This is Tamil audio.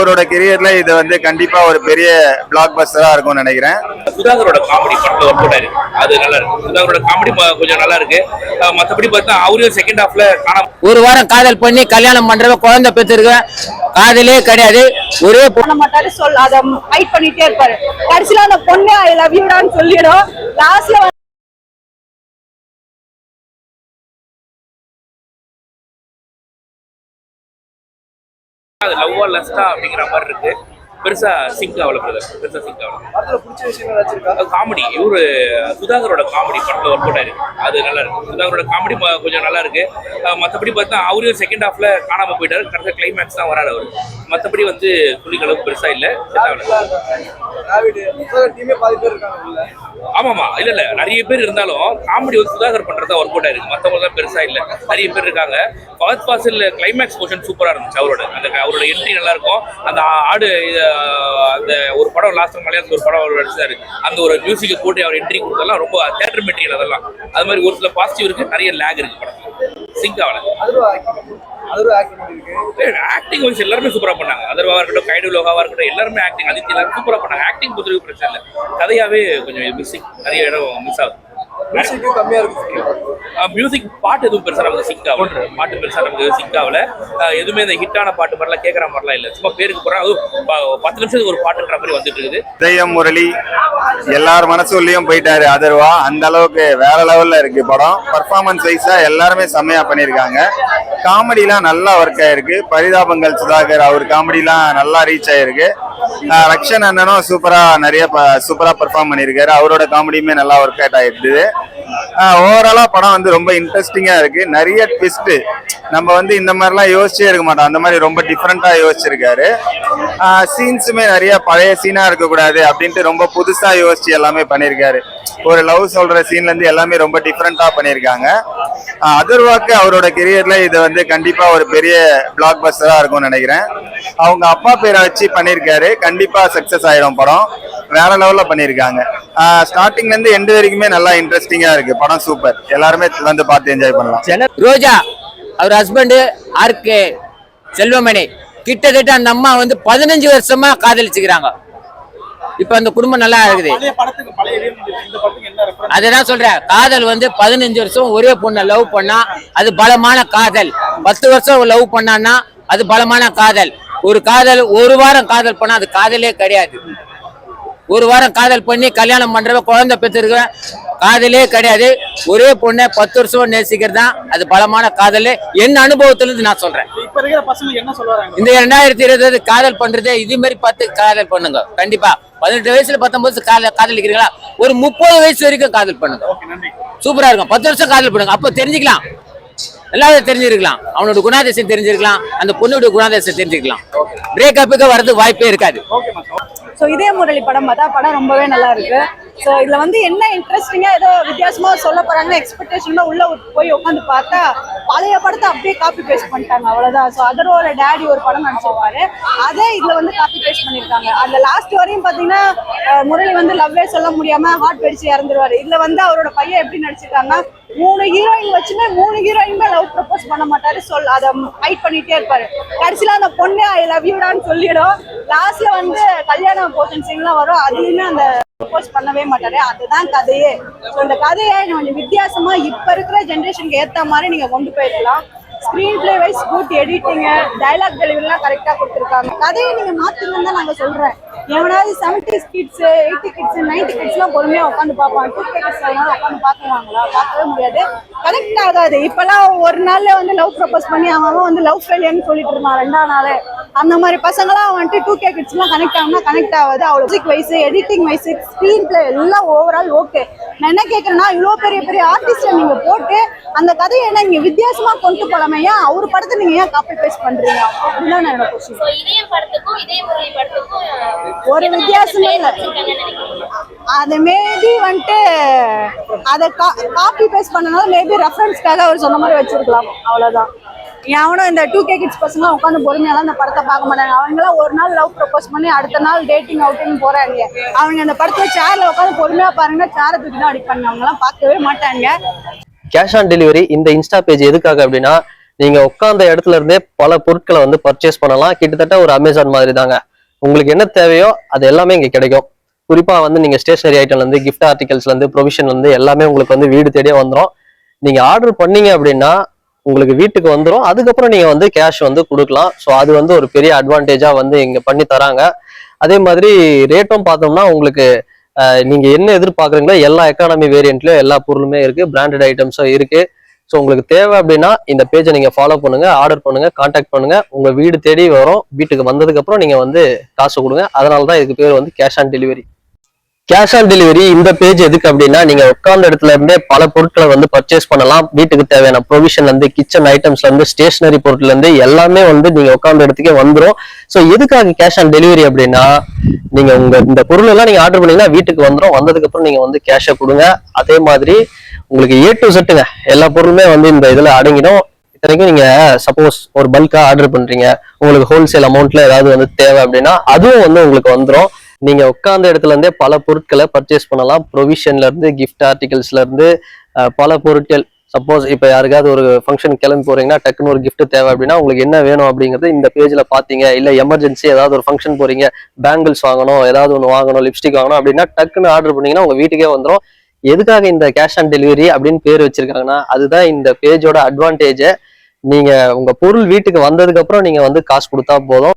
அவரோட கெரியர்ல இது வந்து கண்டிப்பா ஒரு பெரிய பிளாக் பஸ்டரா இருக்கும்னு நினைக்கிறேன். சுதாகரோட காமெடி படத்துல ஒர்க் அவுட் இருக்கு, அது நல்லா இருக்கு. சுதாகரோட காமெடி கொஞ்சம் நல்லா இருக்கு. மத்தபடி பார்த்தா அவரையும் செகண்ட் ஹாஃப்ல காணாம ஒரு வாரம் காதல் பண்ணி கல்யாணம் பண்றவ குழந்தை பெற்றிருக்க காதலே கிடையாது. ஒரே பண்ண மாட்டாரு அத ஃபைட் பண்ணிட்டே இருப்பாரு. கடைசியில அந்த பொண்ணு ஐ லவ் யூடான்னு சொல்லிடும். லாஸ்ட்ல அது லவ்வா லஸ்டா அப்படிங்கிற மாதிரி இருக்கு. பெருசா சிங்க் ஆகல பிரதர், பெருசா சிங்க் ஆகல. காமெடி இவரு சுதாகரோட காமெடி படத்துல ஒர்க் அவுட் இருக்கு, அது நல்லா இருக்கு. சுதாகரோட காமெடி கொஞ்சம் நல்லா இருக்கு. மற்றபடி பார்த்தா அவரையும் செகண்ட் ஹாஃப்ல காணாம போயிட்டாரு. கடைசி கிளைமேக்ஸ் தான் வராது அவரு. மற்றபடி வந்து துளிகளும் பெருசா இல்ல. ஆமாமா, இல்ல நிறைய பேர் இருந்தாலும் காமெடி வந்து சுதாகர் பண்றதா ஒர்க் அவுட் ஆயிருக்கு. மற்றவங்க தான் பெருசா இல்ல, நிறைய பேர் இருக்காங்க. ஃபர்ஸ்ட் ஃபாசில் கிளைமேக்ஸ் போர்ஷன் சூப்பரா இருந்துச்சு. அவரோட என்ட்ரி நல்லா இருக்கும். அந்த ஆடு அந்த ஒரு படம் லாஸ்ட் மலையாளத்துல ஒரு படம் அவர் நடிச்சாரு, அந்த ஒரு மியூசிக்கை போட்டு அவர் என்ட்ரி கொடுத்ததெல்லாம் ரொம்ப தியேட்டர் மெட்டீரியல். அதெல்லாம் அது மாதிரி ஒரு சில பாசிட்டிவ் இருக்கு, நிறைய லேக் இருக்கு படத்துல. சிங்க் ஆகல. ஆக்டிங் வைஸ் எல்லாருமே சூப்பரா பண்ணாங்க. அதர்வாவா இருக்கட்டும், கைடு லோகாவா இருக்கட்டும், எல்லாருமே ஆக்டிங் அதித்தி எல்லாரும் சூப்பரா பண்ணாங்க. ஆக்டிங் பொறுத்தவரைக்கும் பிரச்சனை இல்லை. கதையாவே கொஞ்சம் மிஸ்ஸிங், நிறைய இடம் மிஸ் ஆகுது. மியூசிக் பாட்டு எதுவும் பெருசா நமக்கு சிங்க் ஆகல. பாட்டு பெருசா நமக்கு சிங்க் ஆகல. எதுவுமே இந்த ஹிட்டான பாட்டு மாதிரிலாம் கேட்கற மாதிரிலாம் இல்லை. சும்மா பேருக்கு போறோம், அதுவும் 10 நிமிஷத்துக்கு ஒரு பாட்டுன்ற மாதிரி வந்துட்டு இருக்குது. இதயம் முரளி எல்லார் மனசுலயும் போயிட்டாரு அதர்வா. அந்த அளவுக்கு வேற லெவல்ல இருக்கு படம். பர்ஃபார்மன்ஸ் வைஸா எல்லாருமே செம்மையா பண்ணியிருக்காங்க. காமெடிலாம் நல்லா ஒர்க் ஆயிருக்கு. பரிதாபங்கள் சுதாகர் அவர் காமெடிலாம் நல்லா ரீச் ஆயிருக்கு. ரக்ஷன் அண்ணனும் சூப்பரா பெர்ஃபார்ம் பண்ணியிருக்காரு. அவரோட காமெடியுமே நல்லா ஒர்க் அவுட் ஆயிடுது. ஓவராலா படம் வந்து ரொம்ப இன்ட்ரெஸ்டிங்கா இருக்கு. நிறைய ட்விஸ்ட் நம்ம வந்து இந்த மாதிரிலாம் யோசிச்சே இருக்க மாட்டோம். அந்த மாதிரி ரொம்ப டிஃப்ரெண்டா யோசிச்சிருக்காரு. சீன்ஸுமே நிறைய பழைய சீனா இருக்கக்கூடாது அப்படின்ட்டு ரொம்ப புதுசா யோசிச்சு எல்லாமே பண்ணியிருக்காரு. ஒரு லவ் சொல்ற சீன்ல இருந்து எல்லாமே ரொம்ப டிஃப்ரெண்டா பண்ணியிருக்காங்க. அதர்வாக்கு அவரோட கெரியர்ல இது வந்து கண்டிப்பா ஒரு பெரிய பிளாக் பஸ்டரா இருக்கும்னு நினைக்கிறேன். அவங்க அப்பா பேரை வச்சு பண்ணியிருக்காரு. கண்டிப்பா சக்சஸ் ஆயிடும் படம். வேற லெவல்ல பண்ணியிருக்காங்க. ஸ்டார்டிங்ல இருந்து எண்டு வரைக்குமே நல்லா இன்ட்ரெஸ்டிங்கா இருக்கு படம். சூப்பர், எல்லாருமே வந்து பார்த்து என்ஜாய் பண்ணலாம். ரோஜா அவர் ஹஸ்பண்ட் ஆர்கே செல்வமணி கிட்டத்தட்ட அந்த அம்மா வந்து 15 வருஷமா காதலிச்சுக்கிறாங்க. இப்ப அந்த குடும்பம் நல்லா இருக்குது. அதுதான் சொல்றேன், காதல் வந்து 15 வருஷம் ஒரே பொண்ணை லவ் பண்ணா அது பலமான காதல். 10 வருஷம் லவ் பண்ணான்னா அது பலமான காதல். ஒரு வாரம் காதல் பண்ணா அது காதலே கிடையாது. ஒரு வாரம் காதல் பண்ணி கல்யாணம் பண்றவ குழந்தை பெற்றிருக்க காதலே கிடையாது. ஒரே பொண்ணை 10 வருஷம் நேசிக்கிறது தான் அது பலமான காதல். என் அனுபவத்துல இருந்து நான் சொல்றேன். இந்த 2020 காதல் பண்றதே இது மாதிரி 10 காதல் பண்ணுங்க. கண்டிப்பா 18 வயசுல 19 காதலிக்கிறீங்களா, ஒரு 30 வயசு வரைக்கும் காதல் பண்ணுங்க. சூப்பரா இருக்கும். 10 வருஷம் காதல் பண்ணுங்க. அப்ப தெரிஞ்சுக்கலாம், எல்லாரும் தெரிஞ்சிருக்கலாம். அவனோட குணாதிசயம் தெரிஞ்சிருக்கலாம், அந்த பொண்ணோட குணாதிசயம் தெரிஞ்சுக்கலாம். பிரேக்கப்புக்கு வர்றதுக்கு வாய்ப்பே இருக்காது. ஸோ இதே முரளி படம் பார்த்தா படம் ரொம்பவே நல்லா இருக்கு. ஸோ இதுல வந்து என்ன இன்ட்ரெஸ்டிங்கா ஏதோ வித்தியாசமா சொல்ல போறாங்கன்னு எக்ஸ்பெக்டேஷன்ல உள்ள போய் உட்காந்து பார்த்தா பழைய படத்தை அப்படியே காப்பி பேஸ்ட் பண்ணிட்டாங்க, அவ்வளவுதான். ஸோ அதரோட டேடி ஒரு படம் நடிச்சிருப்பாரு, அதே இதுல வந்து காப்பி பேஸ்ட் பண்ணிருக்காங்க. அந்த லாஸ்ட் வரையும் பாத்தீங்கன்னா முரளி வந்து லவ்வே சொல்ல முடியாம ஹார்ட் வெடிச்சு இறந்துருவாரு. இதுல வந்து அவரோட பையன் எப்படி நடிச்சிருக்காங்க, 3 ஹீரோயின் வச்சுமே 3 ஹீரோயினுமே லவ் ப்ரப்போஸ் பண்ண மாட்டாரு, அதை ஃபைட் பண்ணிட்டே இருப்பாரு. கடைசியில அந்த பொண்ணு ஐ லவ் யூடான்னு சொல்லிடும். லாஸ்ட்ல வந்து கல்யாண போர்ஷன் சீன்லாம் வரும், அதுலயுமே அந்த ப்ரப்போஸ் பண்ணவே மாட்டாரு. அதுதான் கதையே. ஸோ இந்த கதையை கொஞ்சம் வித்தியாசமா இப்ப இருக்கிற ஜென்ரேஷனுக்கு ஏத்த மாதிரி நீங்க கொண்டு போயிருக்கலாம். Screenplay wise good, editing, dialogue டெலிவரிலாம் கரெக்டா கொடுத்துருக்காங்க. கதையை நீங்க மாத்துங்கன்னு தான் நாங்க சொல்றேன். எவனாவது 70s கிட்ஸ், 80 கிட்ஸ், 90 கிட்ஸ்லாம் பொறுமையா உட்காந்து பார்ப்பாங்க. 2K கிட்ஸ் உட்காந்து பார்க்குவாங்களா? பார்க்கவே முடியாது, கனெக்ட் ஆகாது. இப்பெல்லாம் ஒரு நாள்ல வந்து லவ் ப்ரப்போஸ் பண்ணி அவன் வந்து லவ் ஃபெயிலியர்னு சொல்லிட்டு இருந்தான் 2ஆம் நாள். அந்த மாதிரி பசங்களாம் வந்துட்டு 2K கிட்ஸ்லாம் கனெக்ட் ஆகுனா கனெக்ட் ஆகுது. அவ்வளோ music wise, editing wise, screen play எல்லாம் ஓவரால் ஓகே. நான் என்ன கேட்கறேன்னா, இவ்வளோ பெரிய பெரிய ஆர்டிஸ்ட நீங்க போட்டு அந்த கதையை என்ன நீங்க வித்தியாசமா கொண்டு போலாமே, ஏன் அவர் படத்தை நீங்க ஏன் காப்பி பேஸ்ட் பண்றீங்க? அப்படிதான் என்னோட கொஸ்டின். ஒரு வித்தியாசமே இல்லை. அது மேபி வந்துட்டு அதை காப்பி பேஸ்ட் பண்ணனால மேபி ரெஃபரன்ஸ்க்காக அவர் சொன்ன மாதிரி வச்சிருக்கலாம், அவ்வளவுதான். அவனும் இந்த 2K கிட்ஸ் பசங்க உட்காந்து பொறுமையாலாம் இந்த படத்தை பார்க்க மாட்டாங்க. அவங்களாம் ஒரு நாள் லவ் ப்ரப்போஸ் பண்ணி அடுத்த நாள் டேட்டிங் அவுட்டிங் போறாங்க. அவங்க அந்த படத்துல சேர்ல உட்காந்து பொறுமையா பாருங்கன்னா சேரை தூக்கி தான் அடிப்பாங்க. அவங்க எல்லாம் பார்க்கவே மாட்டாங்க. கேஷ் ஆன் டெலிவரி இந்த இன்ஸ்டா பேஜ் எதுக்காக அப்படின்னா, நீங்க உட்கார்ந்த இடத்துல இருந்தே பல பொருட்களை வந்து பர்ச்சேஸ் பண்ணலாம். கிட்டத்தட்ட ஒரு அமேசான் மாதிரி தாங்க. உங்களுக்கு என்ன தேவையோ அது எல்லாமே இங்க கிடைக்கும். குறிப்பா வந்து நீங்க ஸ்டேஷனரி ஐட்டம்ல இருந்து கிஃப்ட் ஆர்டிகல்ஸ்ல இருந்து ப்ரொவிஷன்ல இருந்து எல்லாமே உங்களுக்கு வந்து வீடு தேடியே வந்துடும். நீங்க ஆர்டர் பண்ணீங்க அப்படின்னா உங்களுக்கு வீட்டுக்கு வந்துடும். அதுக்கப்புறம் நீங்க வந்து கேஷ் வந்து கொடுக்கலாம். ஸோ அது வந்து ஒரு பெரிய அட்வான்டேஜா வந்து இங்க பண்ணி தராங்க. அதே மாதிரி ரேட்டும் பார்த்தோம்னா உங்களுக்கு நீங்க என்ன எதிர்பார்க்குறீங்களோ எல்லா எக்கானமி வேரியன்ட்லயும் எல்லா பொருளுமே இருக்கு, பிராண்டட் ஐட்டம்ஸும் இருக்கு. ஸோ உங்களுக்கு தேவை அப்படின்னா இந்த பேஜை நீங்க ஃபாலோ பண்ணுங்க, ஆர்டர் பண்ணுங்க, கான்டாக்ட் பண்ணுங்க. உங்க வீடு தேடி வரும். வீட்டுக்கு வந்ததுக்கு அப்புறம் நீங்க வந்து காசு கொடுங்க. அதனாலதான் இதுக்கு பேர் வந்து cash on delivery. Cash on delivery இந்த பேஜ் எதுக்கு அப்படின்னா நீங்க உட்கார்ந்த இடத்துல இருந்தே பல பொருட்களை வந்து பர்ச்சேஸ் பண்ணலாம். வீட்டுக்கு தேவையான ப்ரொவிஷன்ல இருந்து கிச்சன் ஐட்டம்ஸ்ல இருந்து ஸ்டேஷனரி பொருட்ல இருந்து எல்லாமே வந்து நீங்க உட்கார்ந்த இடத்துக்கே வந்துடும். ஸோ எதுக்காக கேஷ் ஆன் டெலிவரி அப்படின்னா நீங்க உங்க இந்த பொருள் எல்லாம் நீங்க ஆர்டர் பண்ணீங்கன்னா வீட்டுக்கு வந்துடும். வந்ததுக்கு அப்புறம் நீங்க வந்து கேஷை கொடுங்க. அதே மாதிரி உங்களுக்கு A to Z எல்லா பொருளுமே வந்து இந்த இதுல அடங்கிடும். இத்தனைக்கும் நீங்க சப்போஸ் ஒரு பல்கா ஆர்டர் பண்றீங்க, உங்களுக்கு ஹோல்சேல் அமௌண்ட்ல ஏதாவது வந்து தேவை அப்படின்னா அதுவும் வந்து உங்களுக்கு வந்துடும். நீங்க உட்கார்ந்த இடத்துல இருந்தே பல பொருட்களை பர்ச்சேஸ் பண்ணலாம். ப்ரொவிஷன்ல இருந்து கிஃப்ட் ஆர்டிகல்ஸ்ல இருந்து பல பொருட்கள். சப்போஸ் இப்ப யாருக்காவது ஒரு ஃபங்க்ஷன் கிளம்பி போறீங்கன்னா டக்குன்னு ஒரு gift தேவை அப்படின்னா உங்களுக்கு என்ன வேணும் அப்படிங்கிறது இந்த பேஜ்ல பாத்தீங்க. இல்ல எமர்ஜென்சி ஏதாவது ஒரு ஃபங்க்ஷன் போறீங்க, பேங்கிள்ஸ் வாங்கணும், ஏதாவது ஒன்று வாங்கணும், லிப்ஸ்டிக் வாங்கணும் அப்படின்னா டக்குன்னு ஆர்டர் பண்ணீங்கன்னா உங்க வீட்டுக்கே வந்துடும். எதுக்காக இந்த கேஷ் ஆன் டெலிவரி அப்படின்னு பேர் வச்சிருக்காங்கன்னா அதுதான் இந்த பேஜோட அட்வான்டேஜ். நீங்க உங்க பொருள் வீட்டுக்கு வந்ததுக்கு அப்புறம் நீங்க வந்து காசு கொடுத்தா போதும்.